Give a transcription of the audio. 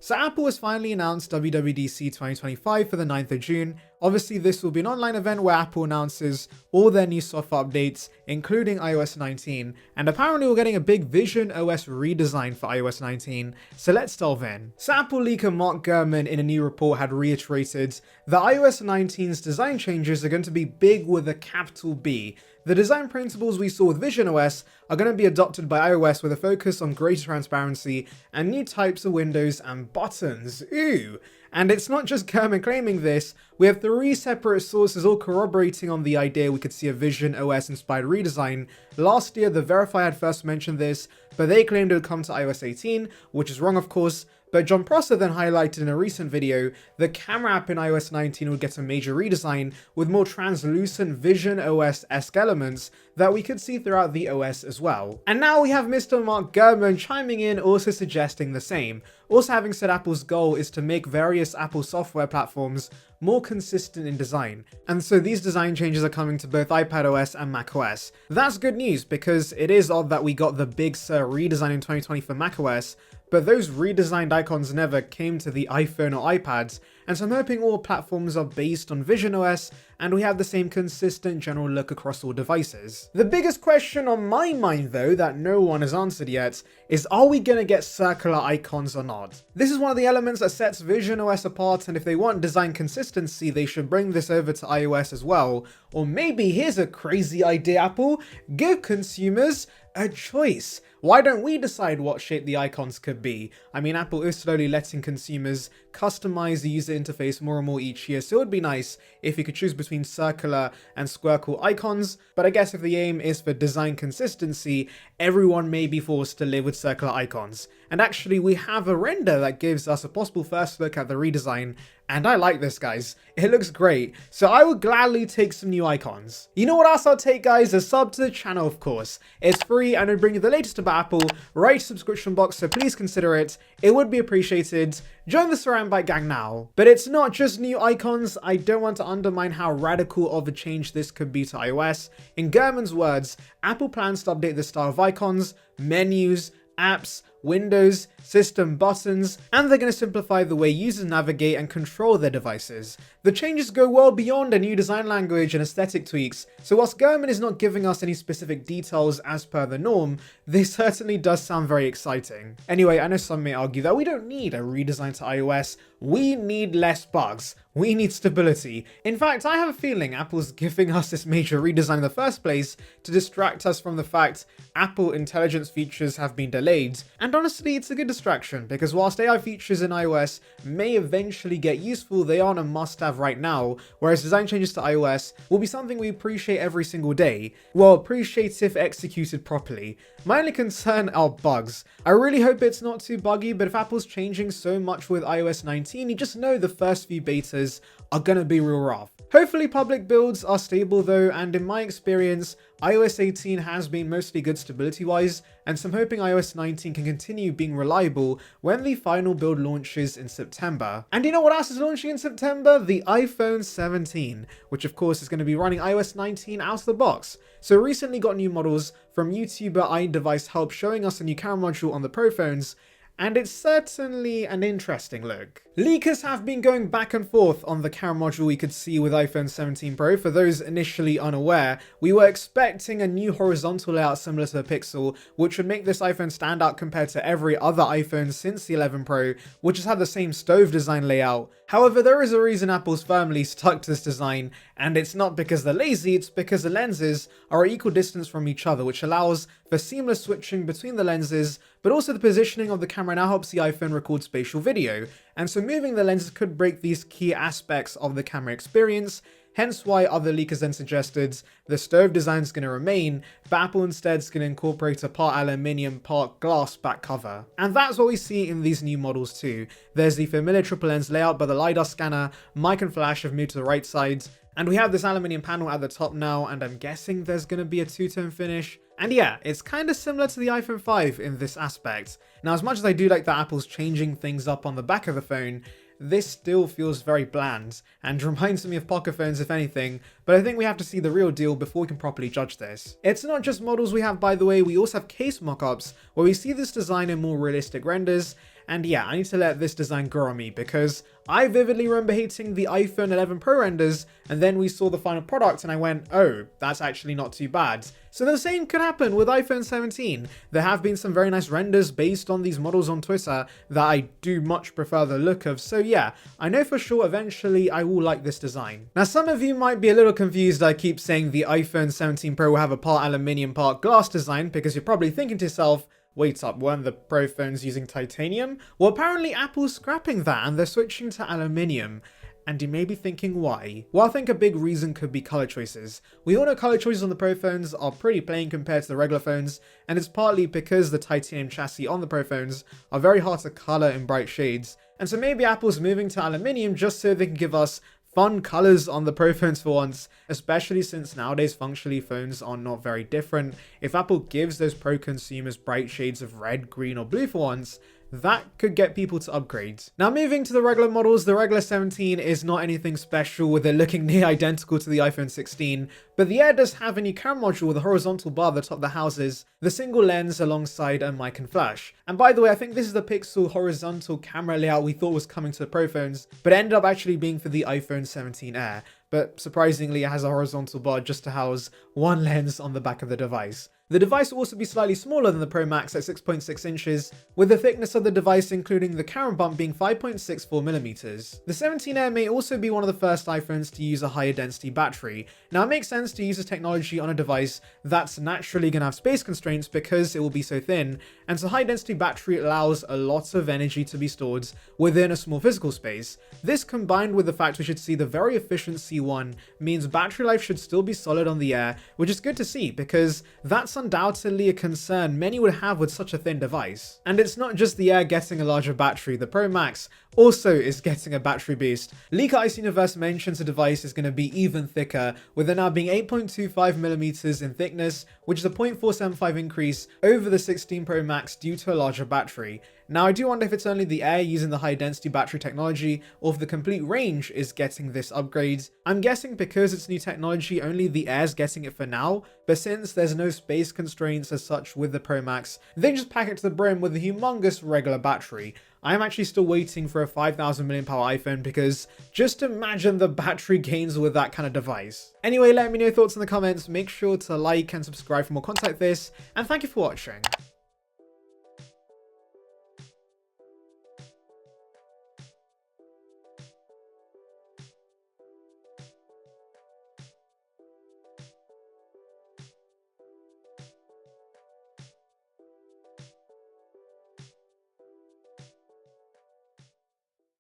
So Apple has finally announced WWDC 2025 for the 9th of June. Obviously, this will be an online event where Apple announces all their new software updates, including iOS 19, and apparently we're getting a big Vision OS redesign for iOS 19, so let's delve in. So Apple leaker Mark Gurman in a new report had reiterated that iOS 19's design changes are going to be big with a capital B. The design principles we saw with Vision OS are going to be adopted by iOS with a focus on greater transparency and new types of windows and buttons. Ooh! And it's not just Gurman claiming this, we have 3 separate sources all corroborating on the idea we could see a Vision OS inspired redesign. Last year, The Verify had first mentioned this, but they claimed it would come to iOS 18, which is wrong of course. But John Prosser then highlighted in a recent video, the camera app in iOS 19 would get a major redesign with more translucent Vision OS-esque elements that we could see throughout the OS as well. And now we have Mr. Mark Gurman chiming in, also suggesting the same. Also having said Apple's goal is to make various Apple software platforms more consistent in design. And so these design changes are coming to both iPadOS and macOS. That's good news because it is odd that we got the Big Sur redesign in 2020 for macOS, but those redesigned icons never came to the iPhone or iPads, and so I'm hoping all platforms are based on Vision OS and we have the same consistent general look across all devices. The biggest question on my mind though that no one has answered yet is, are we gonna get circular icons or not? This is one of the elements that sets Vision OS apart, and if they want design consistency they should bring this over to iOS as well. Or maybe here's a crazy idea, Apple, give consumers a choice. Why don't we decide what shape the icons could be? I mean, Apple is slowly letting consumers customize the user interface more and more each year, so it would be nice if you could choose between circular and squircle icons, but I guess if the aim is for design consistency, everyone may be forced to live with circular icons. And actually, we have a render that gives us a possible first look at the redesign, and I like this, guys. It looks great, so I would gladly take some new icons. You know what else I'll take, guys? A sub to the channel, of course. It's free and it'll bring you the latest about Apple right to the subscription box, so please consider it. It would be appreciated. Join the Saranbyte gang now. But it's not just new icons. I don't want to undermine how radical of a change this could be to iOS. In Gurman's words, Apple plans to update the style of icons, menus, apps, windows, system buttons, and they're going to simplify the way users navigate and control their devices. The changes go well beyond a new design language and aesthetic tweaks, so whilst Gurman is not giving us any specific details as per the norm, this certainly does sound very exciting. Anyway, I know some may argue that we don't need a redesign to iOS, we need less bugs. We need stability. In fact, I have a feeling Apple's giving us this major redesign in the first place to distract us from the fact Apple intelligence features have been delayed. And honestly, it's a good distraction because whilst AI features in iOS may eventually get useful, they aren't a must-have right now, whereas design changes to iOS will be something we appreciate every single day. Well, appreciate if executed properly. My only concern are bugs. I really hope it's not too buggy, but if Apple's changing so much with iOS 19, you just know the first few betas are gonna be real rough. Hopefully public builds are stable though, and in my experience, iOS 18 has been mostly good stability wise, and so I'm hoping iOS 19 can continue being reliable when the final build launches in September. And you know what else is launching in September? The iPhone 17, which of course is going to be running iOS 19 out of the box. So recently got new models from YouTuber iDevice Help showing us a new camera module on the Pro phones, and it's certainly an interesting look. Leakers have been going back and forth on the camera module we could see with iPhone 17 Pro. For those initially unaware, we were expecting a new horizontal layout similar to the Pixel, which would make this iPhone stand out compared to every other iPhone since the 11 Pro, which has had the same stove design layout. However, there is a reason Apple's firmly stuck to this design, and it's not because they're lazy, it's because the lenses are at equal distance from each other, which allows for seamless switching between the lenses, but also the positioning of the camera now helps the iPhone record spatial video, and so moving the lenses could break these key aspects of the camera experience, hence why other leakers then suggested the stove design is going to remain, but Apple instead is going to incorporate a part aluminium, part glass back cover. And that's what we see in these new models too. There's the familiar triple lens layout, but the LiDAR scanner, mic and flash have moved to the right side, and we have this aluminium panel at the top now, and I'm guessing there's going to be a two-tone finish. And yeah, it's kind of similar to the iPhone 5 in this aspect. Now, as much as I do like that Apple's changing things up on the back of the phone, this still feels very bland and reminds me of pocket phones if anything, but I think we have to see the real deal before we can properly judge this. It's not just models we have, by the way, we also have case mockups where we see this design in more realistic renders, and yeah, I need to let this design grow on me because I vividly remember hating the iPhone 11 Pro renders, and then we saw the final product and I went, oh, that's actually not too bad. So the same could happen with iPhone 17. There have been some very nice renders based on these models on Twitter that I do much prefer the look of, so yeah, I know for sure eventually I will like this design. Now some of you might be a little confused I keep saying the iPhone 17 Pro will have a part aluminium part glass design, because you're probably thinking to yourself, wait up, weren't the Pro phones using titanium? Well, apparently Apple's scrapping that and they're switching to aluminium. And you may be thinking why? Well, I think a big reason could be color choices. We all know color choices on the Pro phones are pretty plain compared to the regular phones, and it's partly because the titanium chassis on the Pro phones are very hard to color in bright shades. And so maybe Apple's moving to aluminium just so they can give us fun colors on the Pro phones for once, especially since nowadays functionally phones are not very different. If Apple gives those Pro consumers bright shades of red, green or blue for once, that could get people to upgrade. Now moving to the regular models, the regular 17 is not anything special with it looking near identical to the iPhone 16, but the Air does have a new camera module with a horizontal bar at the top that houses the single lens alongside a mic and flash. And by the way, I think this is the Pixel horizontal camera layout we thought was coming to the Pro phones, but it ended up actually being for the iPhone 17 Air. But surprisingly, it has a horizontal bar just to house one lens on the back of the device. The device will also be slightly smaller than the Pro Max at 6.6 inches, with the thickness of the device including the camera bump being 5.64mm. The 17 Air may also be one of the first iPhones to use a higher density battery. Now it makes sense to use this technology on a device that's naturally going to have space constraints because it will be so thin, and so high density battery allows a lot of energy to be stored within a small physical space. This combined with the fact we should see the very efficient C1 means battery life should still be solid on the Air, which is good to see because that's undoubtedly a concern many would have with such a thin device. And it's not just the Air getting a larger battery, the Pro Max also is getting a battery boost. Leaker Ice Universe mentions the device is going to be even thicker, with it now being 8.25mm in thickness, which is a 0.475 increase over the 16 Pro Max due to a larger battery. Now I do wonder if it's only the Air using the high density battery technology, or if the complete range is getting this upgrade. I'm guessing because it's new technology, only the Air's getting it for now, but since there's no space constraints as such with the Pro Max, they just pack it to the brim with a humongous regular battery. I am actually still waiting for a 5000 mAh iPhone because just imagine the battery gains with that kind of device. Anyway, let me know your thoughts in the comments, make sure to like and subscribe for more content like this, and thank you for watching.